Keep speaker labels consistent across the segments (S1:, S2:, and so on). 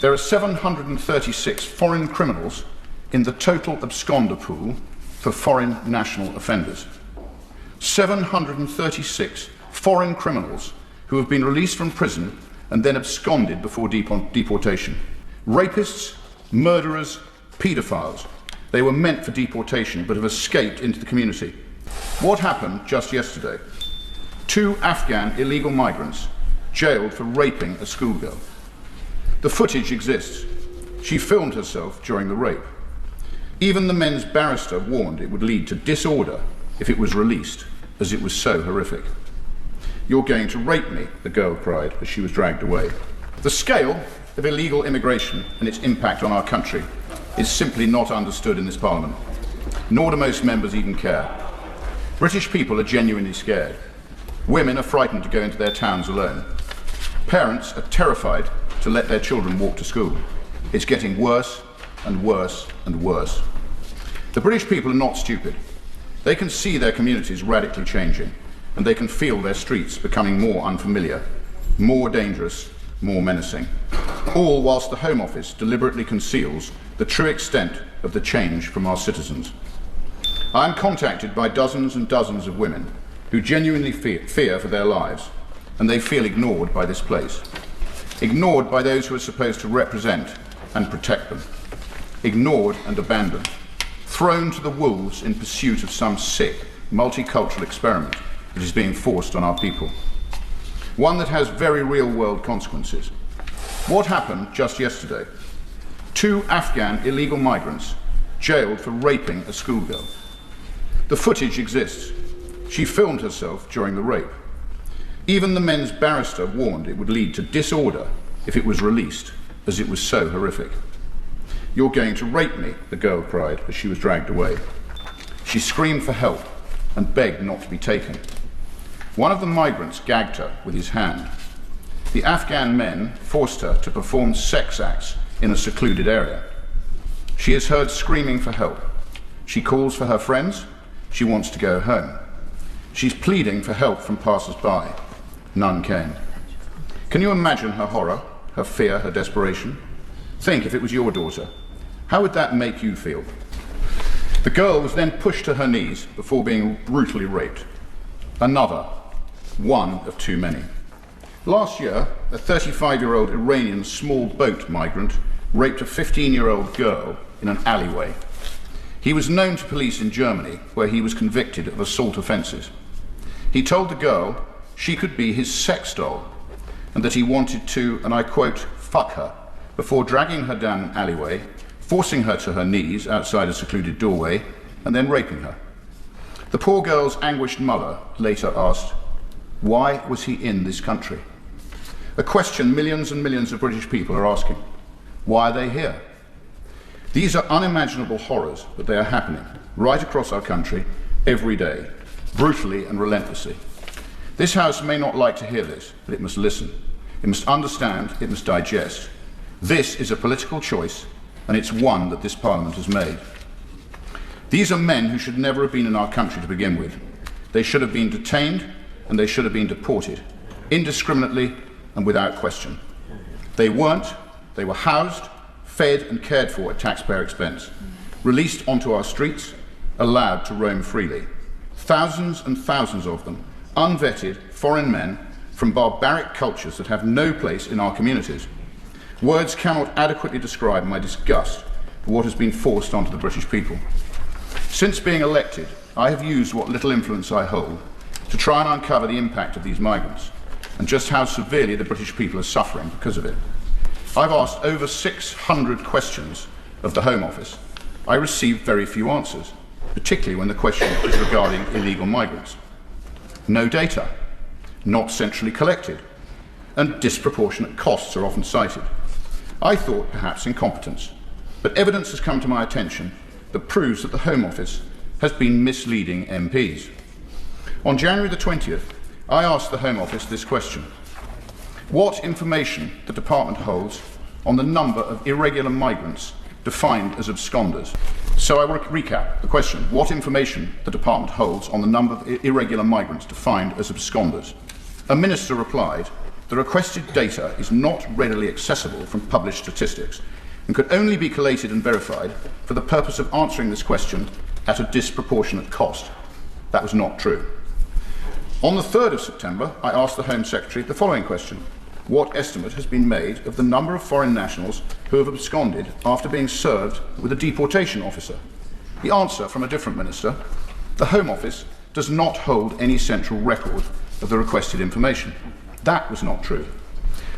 S1: There are 736 foreign criminals in the total absconder pool for foreign national offenders. 736 foreign criminals who have been released from prison and then absconded before deportation. Rapists, murderers, paedophiles. They were meant for deportation but have escaped into the community. What happened just yesterday? 2 Afghan illegal migrants jailed for raping a schoolgirl. The footage exists. She filmed herself during the rape. Even the men's barrister warned it would lead to disorder if it was released, as it was so horrific. "You're going to rape me," the girl cried as she was dragged away. The scale of illegal immigration and its impact on our country is simply not understood in this Parliament, nor do most members even care. British people are genuinely scared. Women are frightened to go into their towns alone. Parents are terrified to let their children walk to school. It's getting worse and worse and worse. The British people are not stupid. They can see their communities radically changing, and they can feel their streets becoming more unfamiliar, more dangerous, more menacing. All whilst the Home Office deliberately conceals the true extent of the change from our citizens. I am contacted by dozens and dozens of women who genuinely fear for their lives, and they feel ignored by this place. Ignored by those who are supposed to represent and protect them. Ignored and abandoned. Thrown to the wolves in pursuit of some sick, multicultural experiment that is being forced on our people. One that has very real-world consequences. What happened just yesterday? 2 Afghan illegal migrants jailed for raping a schoolgirl. The footage exists. She filmed herself during the rape. Even the men's barrister warned it would lead to disorder if it was released, as it was so horrific. "You're going to rape me," the girl cried as she was dragged away. She screamed for help and begged not to be taken. One of the migrants gagged her with his hand. The Afghan men forced her to perform sex acts in a secluded area. She is heard screaming for help. She calls for her friends. She wants to go home. She's pleading for help from passers-by. None came. Can you imagine her horror, her fear, her desperation? Think if it was your daughter. How would that make you feel? The girl was then pushed to her knees before being brutally raped. Another, one of too many. Last year, a 35-year-old Iranian small boat migrant raped a 15-year-old girl in an alleyway. He was known to police in Germany, where he was convicted of assault offences. He told the girl she could be his sex doll, and that he wanted to, and I quote, "fuck her," before dragging her down an alleyway, forcing her to her knees outside a secluded doorway, and then raping her. The poor girl's anguished mother later asked, why was he in this country? A question millions and millions of British people are asking. Why are they here? These are unimaginable horrors, but they are happening right across our country every day, brutally and relentlessly. This House may not like to hear this, but it must listen. It must understand, it must digest. This is a political choice, and it's one that this Parliament has made. These are men who should never have been in our country to begin with. They should have been detained, and they should have been deported, indiscriminately and without question. They weren't. They were housed, fed and cared for at taxpayer expense, released onto our streets, allowed to roam freely. Thousands and thousands of them, unvetted foreign men from barbaric cultures that have no place in our communities. Words cannot adequately describe my disgust for what has been forced onto the British people. Since being elected, I have used what little influence I hold to try and uncover the impact of these migrants and just how severely the British people are suffering because of it. I've asked over 600 questions of the Home Office. I received very few answers, particularly when the question is regarding illegal migrants. No data, not centrally collected, and disproportionate costs are often cited. I thought perhaps incompetence, but evidence has come to my attention that proves that the Home Office has been misleading MPs. On January the 20th, I asked the Home Office this question: what information the department holds on the number of irregular migrants defined as absconders. So I will recap the question: what information the department holds on the number of irregular migrants defined as absconders. A minister replied that the requested data is not readily accessible from published statistics and could only be collated and verified for the purpose of answering this question at a disproportionate cost. That was not true. On the 3rd of September, I asked the Home Secretary the following question: what estimate has been made of the number of foreign nationals who have absconded after being served with a deportation officer? The answer from a different minister: the Home Office does not hold any central record of the requested information. That was not true.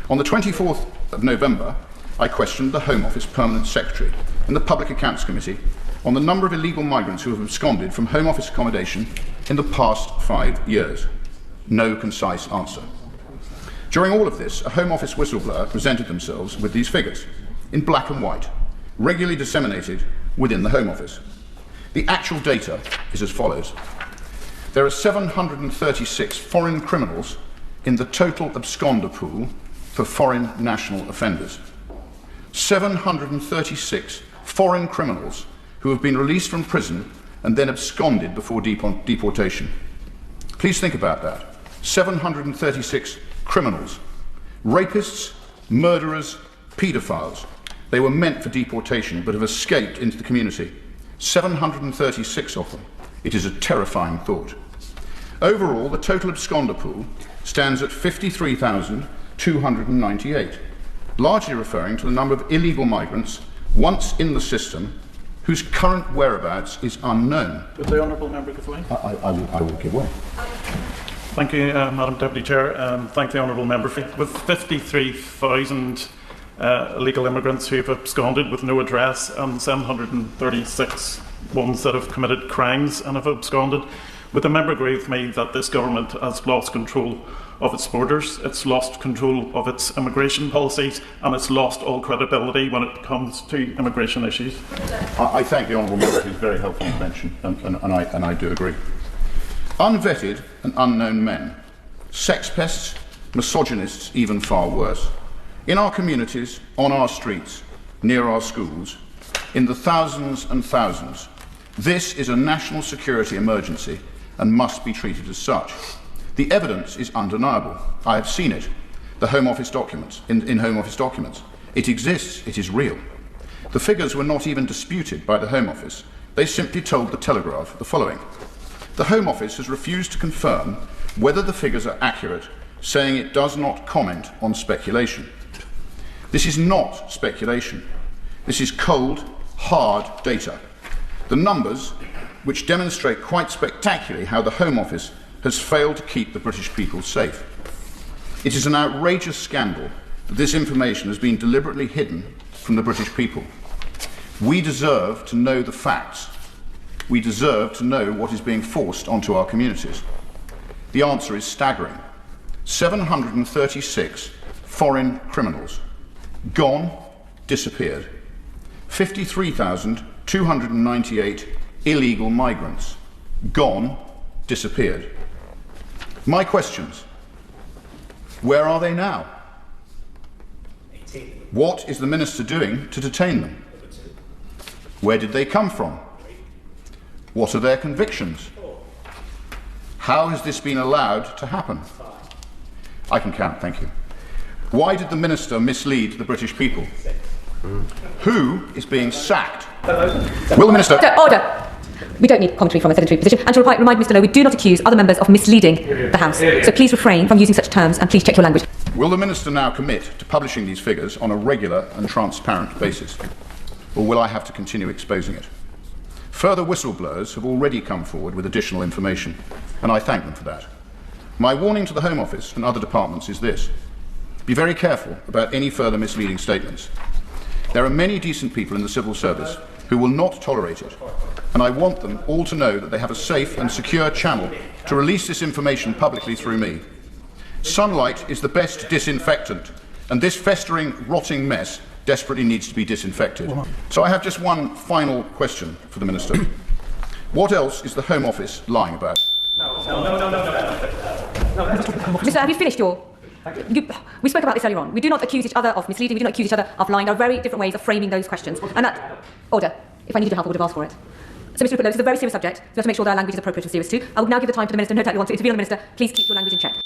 S1: On the 24th of November, I questioned the Home Office Permanent Secretary and the Public Accounts Committee on the number of illegal migrants who have absconded from Home Office accommodation in the past 5 years. No concise answer. During all of this, a Home Office whistleblower presented themselves with these figures, in black and white, regularly disseminated within the Home Office. The actual data is as follows. There are 736 foreign criminals in the total absconder pool for foreign national offenders. 736 foreign criminals who have been released from prison and then absconded before deportation. Please think about that. 736 criminals, rapists, murderers, paedophiles. They were meant for deportation but have escaped into the community. 736 of them. It is a terrifying thought. Overall, the total absconder pool stands at 53,298, largely referring to the number of illegal migrants once in the system whose current whereabouts is unknown.
S2: Would the Honourable Member give way?
S1: I will give way.
S2: Thank you, Madam Deputy Chair. Thank the Honourable Member. With 53,000 illegal immigrants who have absconded with no address and 736 ones that have committed crimes and have absconded, would the member agree with me that this government has lost control of its borders, it's lost control of its immigration policies, and it's lost all credibility when it comes to immigration issues?
S1: I thank the Honourable Member for his very helpful intervention, and I do agree. Unvetted and unknown men, sex pests, misogynists, even far worse. In our communities, on our streets, near our schools, in the thousands and thousands. This is a national security emergency and must be treated as such. The evidence is undeniable. I have seen it. The Home Office documents, in Home Office documents. It exists, it is real. The figures were not even disputed by the Home Office. They simply told the Telegraph the following. The Home Office has refused to confirm whether the figures are accurate, saying it does not comment on speculation. This is not speculation. This is cold, hard data. The numbers, which demonstrate quite spectacularly how the Home Office has failed to keep the British people safe. It is an outrageous scandal that this information has been deliberately hidden from the British people. We deserve to know the facts. We deserve to know what is being forced onto our communities. The answer is staggering. 736 foreign criminals. Gone, disappeared. 53,298 illegal migrants. Gone, disappeared. My questions. Where are they now? What is the Minister doing to detain them? Where did they come from? What are their convictions? How has this been allowed to happen? I can count, thank you. Why did the Minister mislead the British people? Who is being sacked? Will the Minister...
S3: Order! We don't need commentary from a sedentary position. And to remind Mr Lowe, we do not accuse other members of misleading the House. So please refrain from using such terms and please check your language.
S1: Will the Minister now commit to publishing these figures on a regular and transparent basis? Or will I have to continue exposing it? Further whistleblowers have already come forward with additional information, and I thank them for that. My warning to the Home Office and other departments is this. Be very careful about any further misleading statements. There are many decent people in the civil service who will not tolerate it, and I want them all to know that they have a safe and secure channel to release this information publicly through me. Sunlight is the best disinfectant, and this festering, rotting mess desperately needs to be disinfected. So I have just one final question for the Minister. What else is the Home Office lying about?
S3: Mr, have you finished your... we spoke about this earlier on. We do not accuse each other of misleading. We do not accuse each other of lying. There are very different ways of framing those questions. And that... Order. If I needed your help, I would have asked for it. So, Mr Rupert Lowe, this is a very serious subject. So we have to make sure that our language is appropriate and serious too. I will now give the time to the Minister. No doubt you want to intervene on the Minister. Please keep your language in check.